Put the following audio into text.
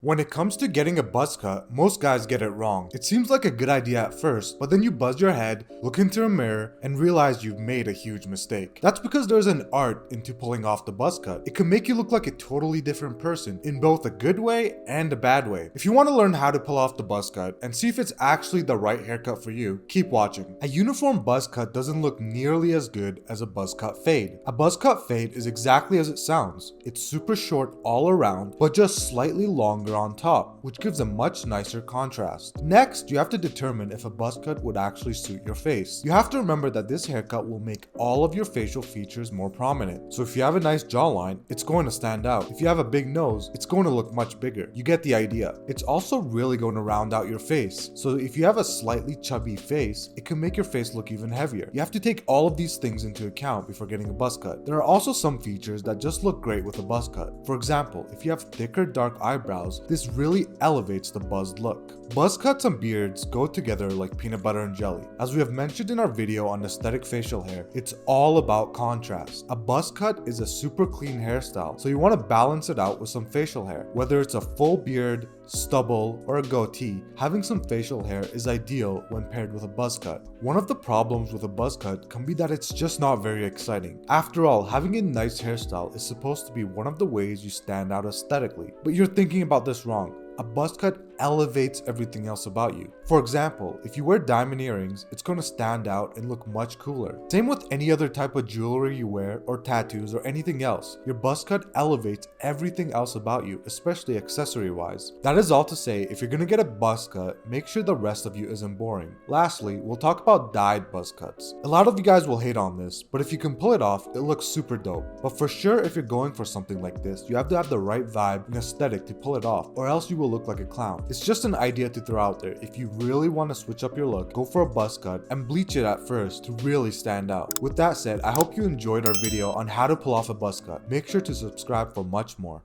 When it comes to getting a buzz cut, most guys get it wrong. It seems like a good idea at first, but then you buzz your head, look into a mirror, and realize you've made a huge mistake. That's because there's an art into pulling off the buzz cut. It can make you look like a totally different person in both a good way and a bad way. If you want to learn how to pull off the buzz cut and see if it's actually the right haircut for you, keep watching. A uniform buzz cut doesn't look nearly as good as a buzz cut fade. A buzz cut fade is exactly as it sounds. It's super short all around, but just slightly longer on top, which gives a much nicer contrast. Next, you have to determine if a buzz cut would actually suit your face. You have to remember that this haircut will make all of your facial features more prominent. So if you have a nice jawline, it's going to stand out. If you have a big nose, it's going to look much bigger. You get the idea. It's also really going to round out your face. So if you have a slightly chubby face, it can make your face look even heavier. You have to take all of these things into account before getting a buzz cut. There are also some features that just look great with a buzz cut. For example, if you have thicker dark eyebrows, this really elevates the buzzed look. Buzz cuts and beards go together like peanut butter and jelly. As we have mentioned in our video on aesthetic facial hair, it's all about contrast. A buzz cut is a super clean hairstyle, so you want to balance it out with some facial hair. Whether it's a full beard, stubble, or a goatee, having some facial hair is ideal when paired with a buzz cut. One of the problems with a buzz cut can be that it's just not very exciting. After all, having a nice hairstyle is supposed to be one of the ways you stand out aesthetically. But you're thinking about this wrong. A buzz cut elevates everything else about you. For example, if you wear diamond earrings, it's going to stand out and look much cooler. Same with any other type of jewelry you wear, or tattoos, or anything else. Your buzz cut elevates everything else about you, especially accessory wise. That is all to say, if you're going to get a buzz cut, make sure the rest of you isn't boring. Lastly, we'll talk about dyed buzz cuts. A lot of you guys will hate on this, but if you can pull it off, it looks super dope. But for sure, if you're going for something like this, you have to have the right vibe and aesthetic to pull it off, or else you will look like a clown. It's just an idea to throw out there. If you really want to switch up your look, go for a buzz cut and bleach it at first to really stand out. With that said, I hope you enjoyed our video on how to pull off a buzz cut. Make sure to subscribe for much more.